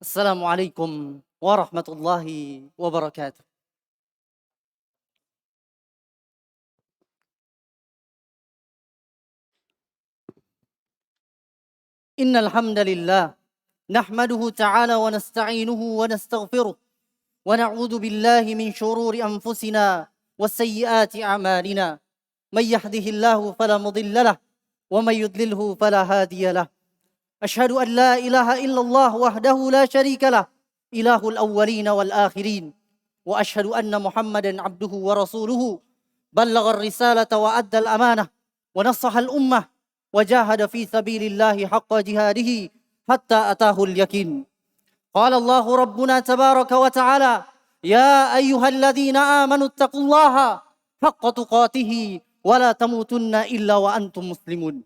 Assalamualaikum warahmatullahi wabarakatuh. Innal hamdalillah nahmaduhu ta'ala wa nasta'inuhu wa nastaghfiruh wa na'udzu billahi min shururi anfusina wa sayyiati a'malina. May yahdihillahu fala mudilla lah wa may yudlilhu fala hadiya lah. Ashhadu an la ilaha illallah wahdahu la syarika lah, ilahul awwalin wal akhirin. Wa ashhadu anna Muhammadan abduhu wa rasuluhu ballagha ar-risalata wa adda al-amanah wa nasaha al-ummah wa jahada fi sabilillahi haqqa jihadihi hatta atahu al-yakin. Qala Allah rabbuna tabaraka wa ta'ala, ya ayyuhalladzina amanu taqullaha haqqa tuqatih wa la tamutunna illa wa antum muslimun.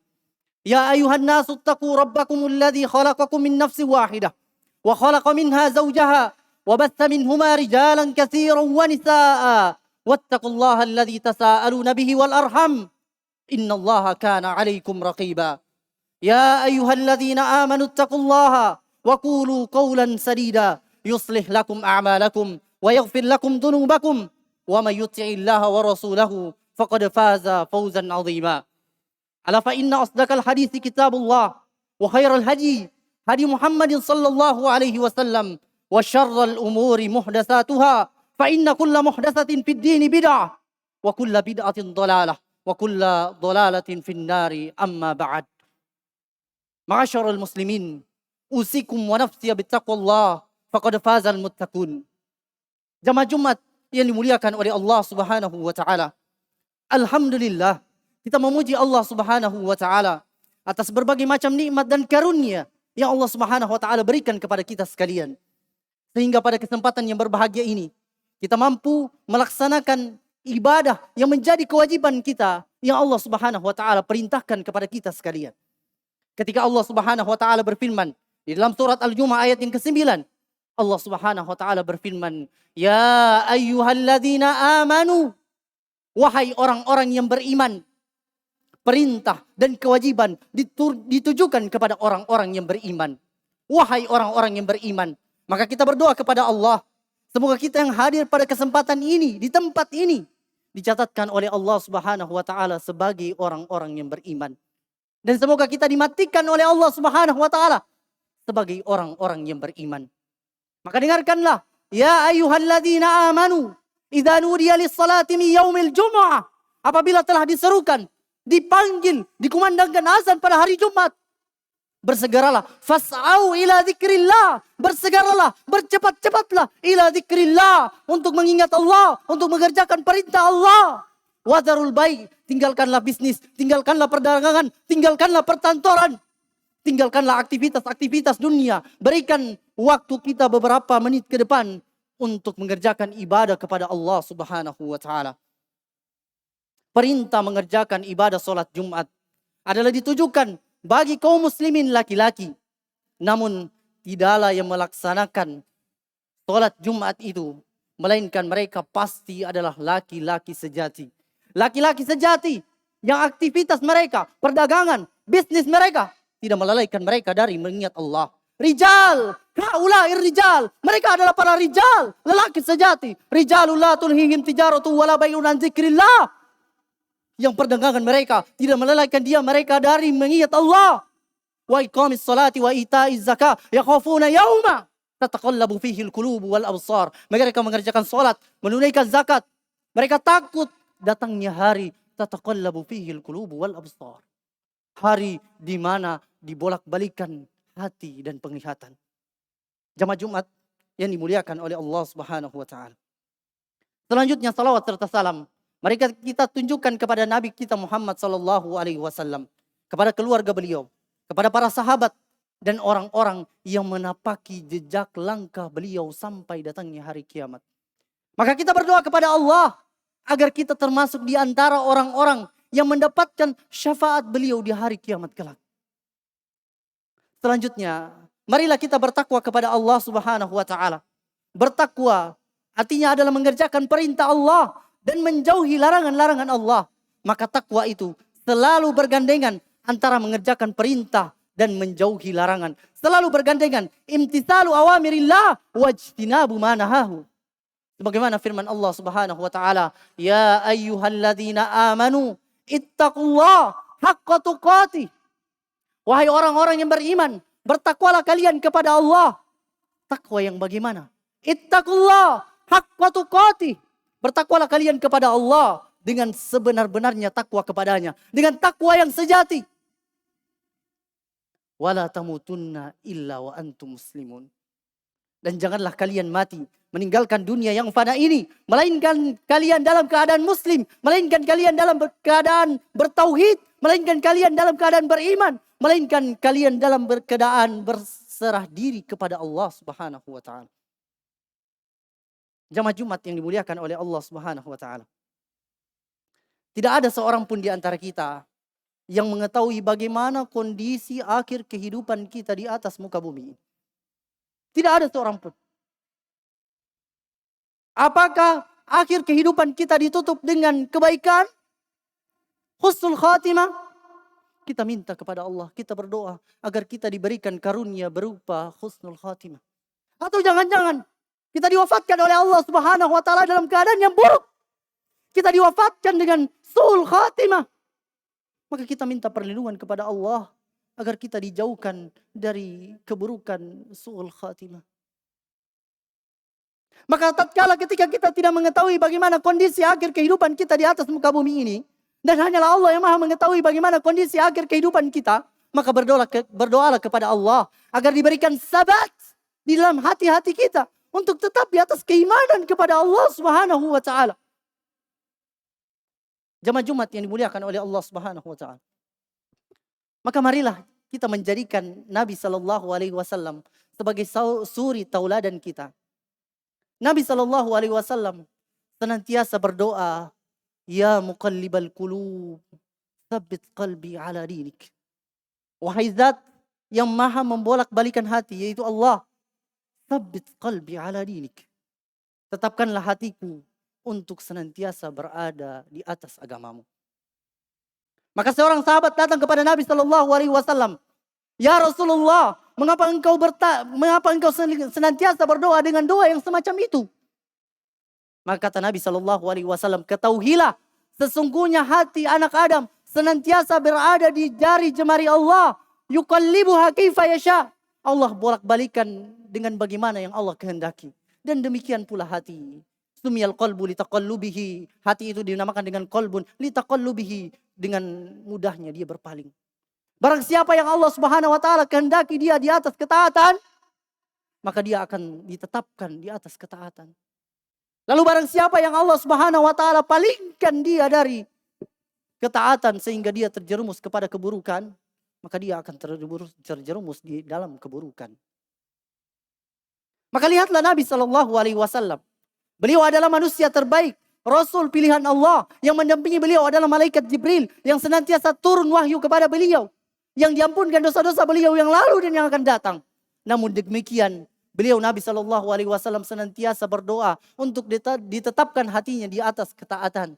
يا أيها الناس اتقوا ربكم الذي خلقكم من نفس واحدة وخلق منها زوجها وبث منهما رجالا كثيرا ونساء واتقوا الله الذي تساءلون به والأرحم إن الله كان عليكم رقيبا يا أيها الذين آمنوا اتقوا الله وقولوا قولا سديدا يصلح لكم أعمالكم ويغفر لكم ذنوبكم ومن يطع الله ورسوله فقد فاز فوزا عظيما. ألا فإن أصدق الحديث كتاب الله وخير الهدي هدي محمد صلى الله عليه وسلم وشر الأمور محدثاتها فإن كل محدثة في الدين بدعة وكل بدعة ضلالة وكل ضلالة في النار أما بعد. معاشر المسلمين أوصيكم ونفسي بتقوى الله فقد فاز المتقون. Jamaah Jumat yang dimuliakan oleh Allah Subhanahu wa taala. Alhamdulillah, kita memuji Allah Subhanahu wa taala atas berbagai macam nikmat dan karunia yang Allah Subhanahu wa taala berikan kepada kita sekalian. Sehingga pada kesempatan yang berbahagia ini, kita mampu melaksanakan ibadah yang menjadi kewajiban kita yang Allah Subhanahu wa taala perintahkan kepada kita sekalian. Ketika Allah Subhanahu wa taala berfirman di dalam surat Al-Jumu'ah ayat yang ke-9, Allah Subhanahu wa taala berfirman, "Ya ayyuhalladzina amanu", wahai orang-orang yang beriman. Perintah dan kewajiban ditujukan kepada orang-orang yang beriman. Wahai orang-orang yang beriman. Maka kita berdoa kepada Allah. Semoga kita yang hadir pada kesempatan ini, di tempat ini, dicatatkan oleh Allah Subhanahu wa taala sebagai orang-orang yang beriman. Dan semoga kita dimatikan oleh Allah Subhanahu wa taala sebagai orang-orang yang beriman. Maka dengarkanlah, ya ayyuhalladzina amanu, idza nudiya lis-salati min yaumil jumu'ah, apabila telah diserukan, dipanggil, dikumandangkan azan pada hari Jumat, bersegeralah, fas'au ila dzikrillah, bersegeralah, bercepat-cepatlah ila dzikrillah, untuk mengingat Allah, untuk mengerjakan perintah Allah. Wadharul bai', tinggalkanlah bisnis, tinggalkanlah perdagangan, tinggalkanlah perkantoran, tinggalkanlah aktivitas-aktivitas dunia. Berikan waktu kita beberapa menit ke depan untuk mengerjakan ibadah kepada Allah Subhanahu wa taala. Perintah mengerjakan ibadah solat Jumat adalah ditujukan bagi kaum muslimin laki-laki. Namun tidaklah yang melaksanakan solat Jumat itu, melainkan mereka pasti adalah laki-laki sejati. Laki-laki sejati yang aktivitas mereka, perdagangan, bisnis mereka tidak melalaikan mereka dari mengingat Allah. Rijal, haula'ir rijal, mereka adalah para rijal, lelaki sejati. Rijalul la tulhihim tijaratu wala bai'un an dzikrillah. Yang perdagangan mereka tidak melalaikan mereka dari mengingat Allah. Wa iqamis salati wa ita'iz zakah yakhafuna yauma tataqallabu fihi al-qulubu wal absar. Mereka mengerjakan salat, menunaikan zakat. Mereka takut datangnya hari tataqallabu fihi al-qulubu wal absar. Hari di mana dibolak-balikan hati dan penglihatan. Jamaah Jumat yang dimuliakan oleh Allah Subhanahu wa taala. Selanjutnya salawat serta salam mereka kita tunjukkan kepada Nabi kita Muhammad sallallahu alaihi wasallam, kepada keluarga beliau, kepada para sahabat dan orang-orang yang menapaki jejak langkah beliau sampai datangnya hari kiamat. Maka kita berdoa kepada Allah agar kita termasuk di antara orang-orang yang mendapatkan syafaat beliau di hari kiamat kelak. Selanjutnya, marilah kita bertakwa kepada Allah Subhanahu wa taala. Bertakwa artinya adalah mengerjakan perintah Allah dan menjauhi larangan-larangan Allah. Maka takwa itu selalu bergandengan antara mengerjakan perintah dan menjauhi larangan. Selalu bergandengan imtithalu awamirillah wajtinabu ma nahahu. Sebagaimana firman Allah Subhanahu wa taala, "Ya ayyuhalladzina amanu ittaqullah haqqa tuqatih." Wahai orang-orang yang beriman, bertakwalah kalian kepada Allah. Takwa yang bagaimana? Ittaqullah haqqa tuqatih. Bertakwalah kalian kepada Allah dengan sebenar-benarnya takwa kepadanya, dengan takwa yang sejati. Wala tamutunna illa wa antum muslimun. Dan janganlah kalian mati meninggalkan dunia yang fana ini, melainkan kalian dalam keadaan muslim, melainkan kalian dalam keadaan bertauhid, melainkan kalian dalam keadaan beriman, melainkan kalian dalam keadaan berserah diri kepada Allah Subhanahu wa taala. Jamaah Jumat yang dimuliakan oleh Allah Subhanahu wa taala. Tidak ada seorang pun di antara kita yang mengetahui bagaimana kondisi akhir kehidupan kita di atas muka bumi. Tidak ada seorang pun. Apakah akhir kehidupan kita ditutup dengan kebaikan? Husnul khatimah? Kita minta kepada Allah, kita berdoa agar kita diberikan karunia berupa husnul khatimah. Atau jangan-jangan kita diwafatkan oleh Allah Subhanahu wa taala dalam keadaan yang buruk. Kita diwafatkan dengan su'ul khatimah. Maka kita minta perlindungan kepada Allah agar kita dijauhkan dari keburukan su'ul khatimah. Maka tatkala ketika kita tidak mengetahui bagaimana kondisi akhir kehidupan kita di atas muka bumi ini, dan hanyalah Allah yang Maha mengetahui bagaimana kondisi akhir kehidupan kita, maka berdoalah kepada Allah agar diberikan sabat di dalam hati-hati kita untuk tetap di atas keimanan kepada Allah Subhanahu wa taala. Jamaah Jumat yang dimuliakan oleh Allah Subhanahu wa taala. Maka marilah kita menjadikan Nabi sallallahu alaihi wasallam sebagai suri tauladan kita. Nabi sallallahu alaihi wasallam senantiasa berdoa, "Ya muqallibal qulub, tsabbit qalbi ala dinik." Wahai Zat yang Maha membolak-balikan hati, yaitu Allah, tsabbit qalbi ala dinik. Tetapkanlah hatiku untuk senantiasa berada di atas agamamu. Maka seorang sahabat datang kepada Nabi sallallahu alaihi wasallam, "Ya Rasulullah, mengapa engkau senantiasa berdoa dengan doa yang semacam itu?" Maka kata Nabi sallallahu alaihi wasallam, "Ketahuilah, sesungguhnya hati anak Adam senantiasa berada di jari jemari Allah, yuqallibuha kaifa yasha." Allah bolak-balikan dengan bagaimana yang Allah kehendaki. Dan demikian pula hati. Sumiyal qalbu litaqallubihi. Hati itu dinamakan dengan qalbun litaqallubihi. Dengan mudahnya dia berpaling. Barang siapa yang Allah Subhanahu wa taala kehendaki dia di atas ketaatan, maka dia akan ditetapkan di atas ketaatan. Lalu barang siapa yang Allah Subhanahu wa taala palingkan dia dari ketaatan sehingga dia terjerumus kepada keburukan, maka dia akan terjerumus di dalam keburukan. Maka lihatlah Nabi sallallahu alaihi wasallam. Beliau adalah manusia terbaik, Rasul pilihan Allah. Yang mendampingi beliau adalah malaikat Jibril yang senantiasa turun wahyu kepada beliau, yang diampunkan dosa-dosa beliau yang lalu dan yang akan datang. Namun demikian, beliau Nabi sallallahu alaihi wasallam senantiasa berdoa untuk ditetapkan hatinya di atas ketaatan.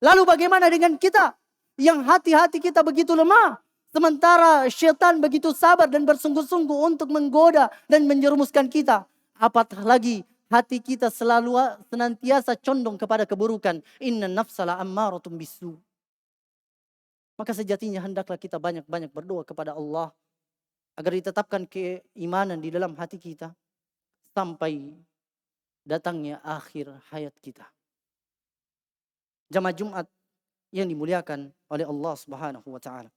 Lalu bagaimana dengan kita yang hati-hati kita begitu lemah, sementara syaitan begitu sabar dan bersungguh-sungguh untuk menggoda dan menjerumuskan kita? Apatah lagi hati kita selalu senantiasa condong kepada keburukan. Inna nafsala ammaratum bisu. Maka sejatinya hendaklah kita banyak-banyak berdoa kepada Allah agar ditetapkan keimanan di dalam hati kita sampai datangnya akhir hayat kita. Jamaah Jumat yang dimuliakan oleh Allah Subhanahu wa taala.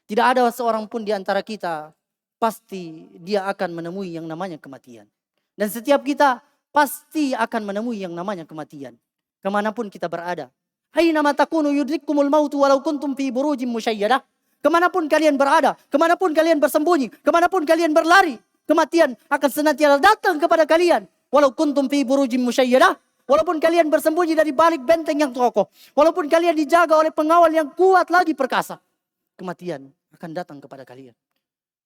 Tidak ada seorang pun di antara kita pasti dia akan menemui yang namanya kematian. Dan setiap kita pasti akan menemui yang namanya kematian. Kemanapun kita berada. Hainama takunu yudrikkumul mautu walau kuntum fi burujim musyayyadah. Kemanapun kalian berada, kemanapun kalian bersembunyi, kemanapun kalian berlari, kematian akan senantiasa datang kepada kalian. Walau kuntum fi burujim musyayyadah. Walaupun kalian bersembunyi dari balik benteng yang kokoh. Walaupun kalian dijaga oleh pengawal yang kuat lagi perkasa. Kematian akan datang kepada kalian.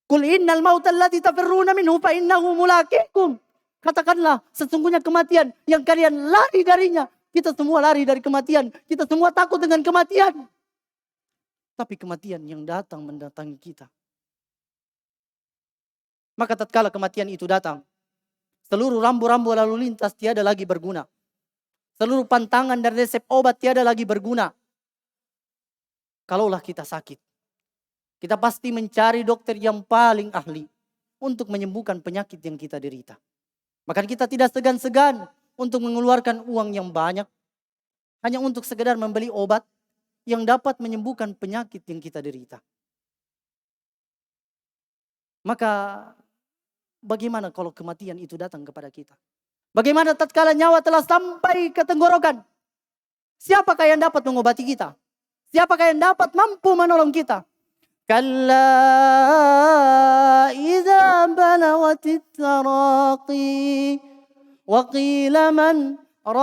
Qul innal mautal lati tafirruna minhu fa innahu mulaqikum. Katakanlah, sesungguhnya kematian yang kalian lari darinya. Kita semua lari dari kematian. Kita semua takut dengan kematian. Tapi kematian yang datang mendatangi kita. Maka tatkala kematian itu datang, seluruh rambu-rambu lalu lintas tiada lagi berguna. Seluruh pantangan dan resep obat tiada lagi berguna. Kalaulah kita sakit, kita pasti mencari dokter yang paling ahli untuk menyembuhkan penyakit yang kita derita. Maka kita tidak segan-segan untuk mengeluarkan uang yang banyak hanya untuk sekedar membeli obat yang dapat menyembuhkan penyakit yang kita derita. Maka bagaimana kalau kematian itu datang kepada kita? Bagaimana tatkala nyawa telah sampai ke tenggorokan? Siapakah yang dapat mengobati kita? Siapakah yang dapat mampu menolong kita? Kalla idza balawatit taraqi wa qila man raq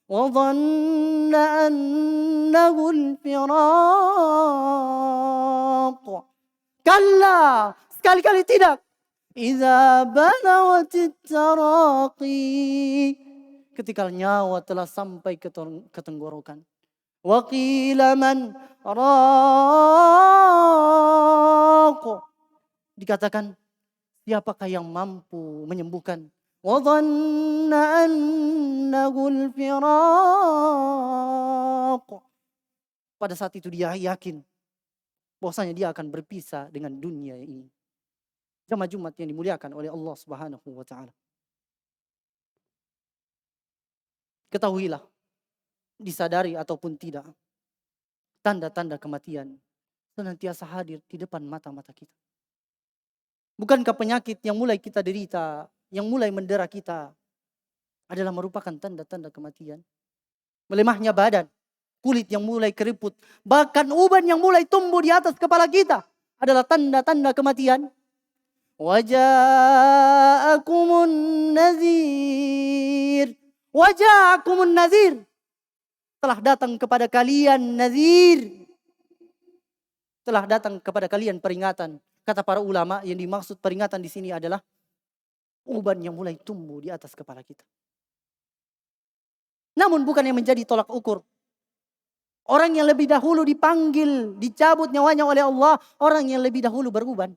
wa dhanna annahu al-firaq. Kalla, sekali-kali tidak. Idza balawatit taraqi, ketika nyawa telah sampai ke tenggorokan. Wa qila man raq, dikatakan siapakah yang mampu menyembuhkan. Wa dhanna annahu al-firaq, pada saat itu dia yakin bahwasanya dia akan berpisah dengan dunia ini. Jamaah Jumat yang dimuliakan oleh Allah Subhanahu wa taala. Ketahuilah, disadari ataupun tidak, tanda-tanda kematian senantiasa hadir di depan mata-mata kita. Bukankah penyakit yang mulai kita derita, yang mulai mendera kita adalah merupakan tanda-tanda kematian? Melemahnya badan, kulit yang mulai keriput, bahkan uban yang mulai tumbuh di atas kepala kita adalah tanda-tanda kematian. Waja'akumun nazir. Waja'akumun nazir. Telah datang kepada kalian nazir. Telah datang kepada kalian peringatan. Kata para ulama, yang dimaksud peringatan di sini adalah uban yang mulai tumbuh di atas kepala kita. Namun bukan yang menjadi tolak ukur. Orang yang lebih dahulu dipanggil, dicabut nyawanya oleh Allah, orang yang lebih dahulu beruban.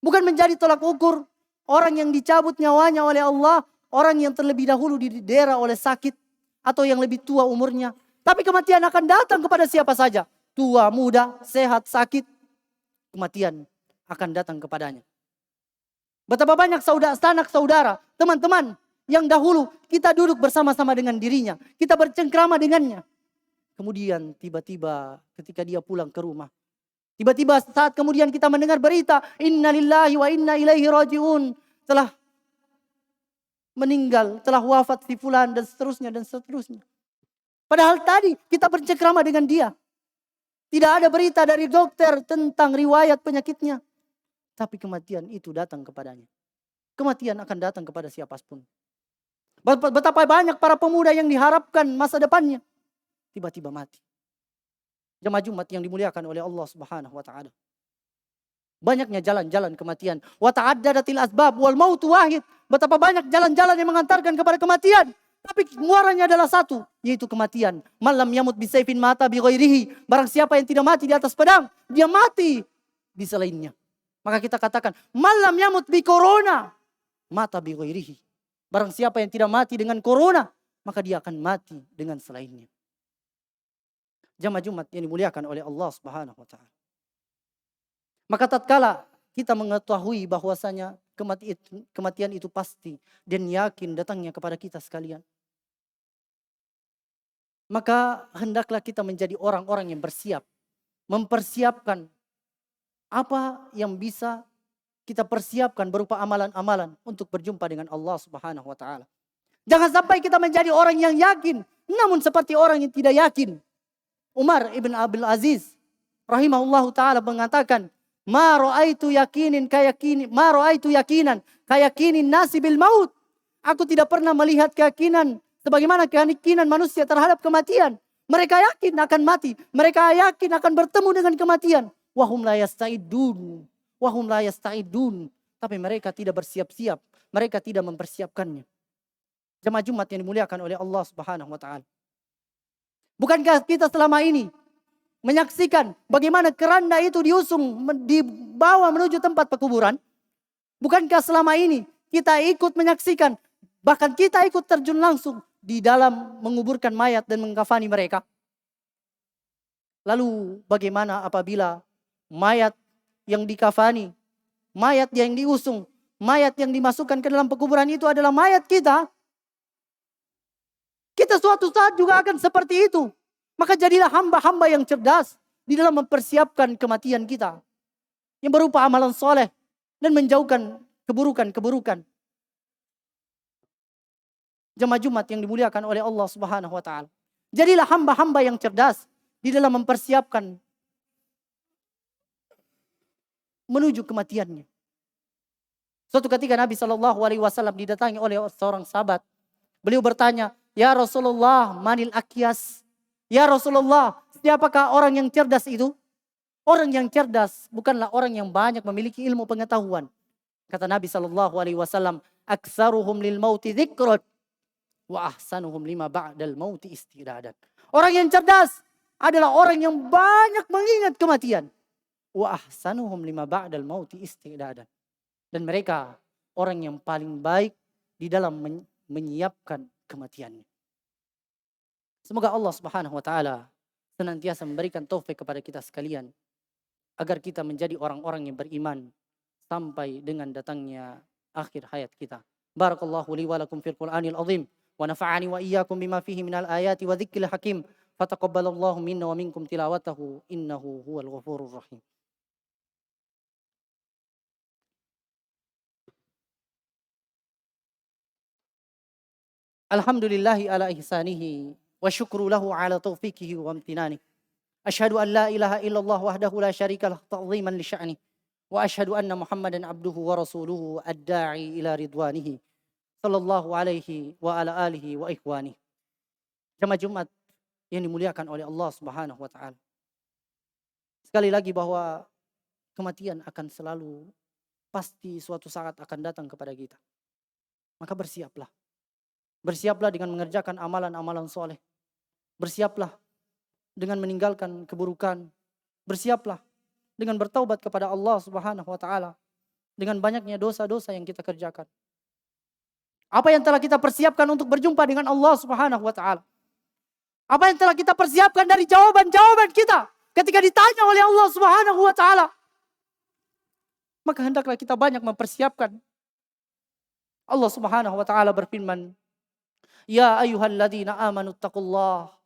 Bukan menjadi tolak ukur orang yang dicabut nyawanya oleh Allah, orang yang terlebih dahulu didera oleh sakit atau yang lebih tua umurnya. Tapi kematian akan datang kepada siapa saja. Tua, muda, sehat, sakit. Kematian akan datang kepadanya. Betapa banyak sanak saudara, teman-teman yang dahulu kita duduk bersama-sama dengan dirinya. Kita bercengkrama dengannya. Kemudian tiba-tiba ketika dia pulang ke rumah, tiba-tiba saat kemudian kita mendengar berita, innalillahi wa inna ilaihi raji'un, telah meninggal, telah wafat si fulan dan seterusnya dan seterusnya. Padahal tadi kita bercengkrama dengan dia. Tidak ada berita dari dokter tentang riwayat penyakitnya. Tapi kematian itu datang kepadanya. Kematian akan datang kepada siapapun. Betapa banyak para pemuda yang diharapkan masa depannya, tiba-tiba mati. Jemaah Jumat yang dimuliakan oleh Allah Subhanahu wa taala. Banyaknya jalan-jalan kematian. Wa ta'addadatil asbab wal mautu wahid. Betapa banyak jalan-jalan yang mengantarkan kepada kematian. Tapi muaranya adalah satu, yaitu kematian. Malam yamut bisayfin mata bi ghairihi. Barang siapa yang tidak mati di atas pedang, dia mati di selainnya. Maka kita katakan, malam yamut bi corona, mata bi ghairihi. Barang siapa yang tidak mati dengan corona, maka dia akan mati dengan selainnya. Jamaah Jumat yang dimuliakan oleh Allah Subhanahu wa taala. Maka tatkala kita mengetahui bahwasanya kematian itu pasti dan yakin datangnya kepada kita sekalian, maka hendaklah kita menjadi orang-orang yang bersiap, mempersiapkan apa yang bisa kita persiapkan berupa amalan-amalan untuk berjumpa dengan Allah Subhanahu wa taala. Jangan sampai kita menjadi orang yang yakin namun seperti orang yang tidak yakin. Umar ibn Abdul Aziz rahimahullahu taala mengatakan, ma ra'aitu yakinan kayakinin nasi bil maut. Aku tidak pernah melihat keyakinan sebagaimana keyakinan manusia terhadap kematian. Mereka yakin akan mati, mereka yakin akan bertemu dengan kematian. Wahum la yasta'idun, tapi mereka tidak bersiap-siap, mereka tidak mempersiapkannya. Jemaah Jumat yang dimuliakan oleh Allah Subhanahu wa taala. Bukankah kita selama ini menyaksikan bagaimana keranda itu diusung, dibawa menuju tempat pekuburan? Bukankah selama ini kita ikut menyaksikan, bahkan kita ikut terjun langsung di dalam menguburkan mayat dan mengkafani mereka? Lalu bagaimana apabila mayat yang dikafani, mayat yang diusung, mayat yang dimasukkan ke dalam pekuburan itu adalah mayat kita? Kita suatu saat juga akan seperti itu. Maka jadilah hamba-hamba yang cerdas di dalam mempersiapkan kematian kita, yang berupa amalan soleh dan menjauhkan keburukan-keburukan. Jemaah Jumat yang dimuliakan oleh Allah Subhanahu wa taala. Jadilah hamba-hamba yang cerdas di dalam mempersiapkan menuju kematiannya. Suatu ketika Nabi SAW didatangi oleh seorang sahabat. Beliau bertanya, "Ya Rasulullah, manil akyas?" Ya Rasulullah, siapakah orang yang cerdas itu? Orang yang cerdas bukanlah orang yang banyak memiliki ilmu pengetahuan. Kata Nabi SAW, "Aksaruhum lil mauti dzikran wa ahsanuhum lima ba'dal mauti istidadan." Orang yang cerdas adalah orang yang banyak mengingat kematian. Wa ahsanuhum lima ba'dal mauti istidadan. Dan mereka orang yang paling baik di dalam menyiapkan kematiannya. Semoga Allah Subhanahu wa taala senantiasa memberikan taufik kepada kita sekalian agar kita menjadi orang-orang yang beriman sampai dengan datangnya akhir hayat kita. Barakallahu li wa lakum fil Qur'anil azim wa nafa'ani wa iyyakum bima fihi minal ayati wa dzikril hakim. Fataqabbalallahu minna wa minkum tilawatahu innahu huwal ghafurur rahim. Alhamdulillahi ala ihsanihi wa syukru lahu ala taufiqihi wa amtinani. Asyhadu an la ilaha illallah wahdahu la syarika lah ta'ziman li sya'ni. Wa asyhadu anna Muhammadan abduhu wa rasuluhu ad-da'i ila ridwanihi. Sallallahu alaihi wa ala alihi wa ikhwani. Jemaah Jumat yang dimuliakan oleh Allah Subhanahu wa taala. Sekali lagi bahwa kematian akan selalu pasti suatu saat akan datang kepada kita. Maka bersiaplah. Bersiaplah dengan mengerjakan amalan-amalan soleh. Bersiaplah dengan meninggalkan keburukan. Bersiaplah dengan bertaubat kepada Allah Subhanahu wa taala dengan banyaknya dosa-dosa yang kita kerjakan. Apa yang telah kita persiapkan untuk berjumpa dengan Allah Subhanahu wa taala? Apa yang telah kita persiapkan dari jawaban-jawaban kita ketika ditanya oleh Allah Subhanahu wa taala? Maka hendaklah kita banyak mempersiapkan. Allah Subhanahu wa taala berfirman, "Ya ayyuhalladzina amanu taqullah."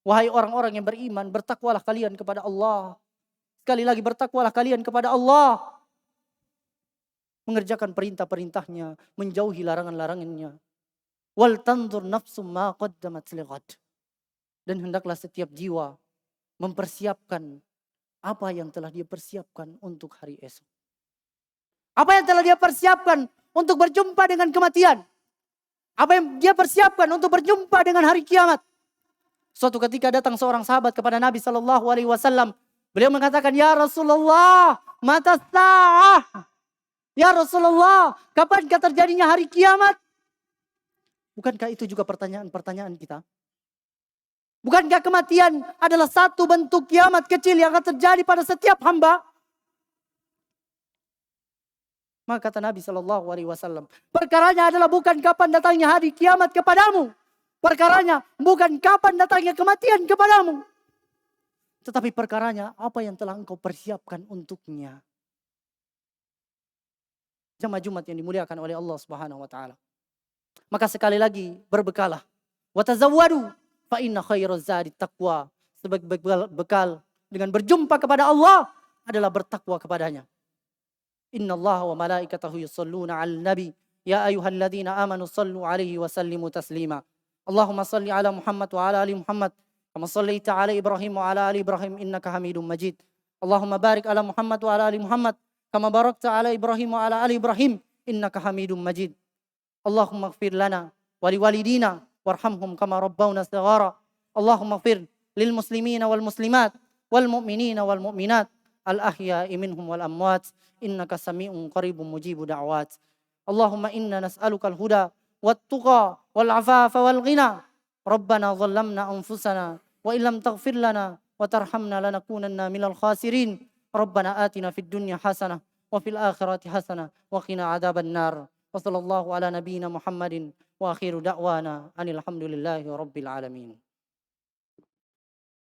Wahai orang-orang yang beriman, bertakwalah kalian kepada Allah. Sekali lagi, bertakwalah kalian kepada Allah. Mengerjakan perintah-perintahnya, menjauhi larangan-larangannya. Wal tanzur nafsum ma qaddamat lighad. Dan hendaklah setiap jiwa mempersiapkan apa yang telah dia persiapkan untuk hari esok. Apa yang telah dia persiapkan untuk berjumpa dengan kematian. Apa yang dia persiapkan untuk berjumpa dengan hari kiamat. Suatu ketika datang seorang sahabat kepada Nabi SAW. Beliau mengatakan, "Ya Rasulullah, mata sa'ah." Ya Rasulullah, kapankah terjadinya hari kiamat? Bukankah itu juga pertanyaan-pertanyaan kita? Bukankah kematian adalah satu bentuk kiamat kecil yang akan terjadi pada setiap hamba? Maka kata Nabi SAW, perkaranya adalah bukan kapan datangnya hari kiamat kepadamu. Perkaranya bukan kapan datangnya kematian kepadamu. Tetapi perkaranya apa yang telah engkau persiapkan untuknya. Jemaah Jumat yang dimuliakan oleh Allah Subhanahu wa taala. Maka sekali lagi berbekalah. Wa tazawwadu fa inna khairaz zadi taqwa. Sebagai bekal dengan berjumpa kepada Allah adalah bertakwa kepadanya. Innallaha wa malaikatahu yusholluna 'alan nabi ya ayyuhalladzina amanu shallu 'alaihi wa sallimu taslima. Allahumma salli 'ala Muhammad wa 'ala ali Muhammad kama shallaita 'ala Ibrahim wa 'ala ali Ibrahim innaka Hamidum Majid. Allahumma barik 'ala Muhammad wa 'ala ali Muhammad kama barakta 'ala Ibrahim wa 'ala ali Ibrahim innaka Hamidum Majid. Allahumma ighfir lana wa liwalidina warhamhum kama rabbawna shighara. Allahumma ighfir lil muslimina wal muslimat wal mu'minina wal mu'minat al ahya'i minhum wal amwat innaka sami'un qaribun mujibu da'wat. Allahumma inna nas'aluka al huda wat tuqa wal afafa wal ghina. Rabbana dhallamna anfusana wa illam taghfir lana وترحمنا لنكونن من الخاسرين. ربنا آتنا في الدنيا حسنة وفي الآخرة حسنة وقنا عذاب النار. وصلى الله على نبينا محمد وآخر دعوانا أن الحمد لله رب العالمين.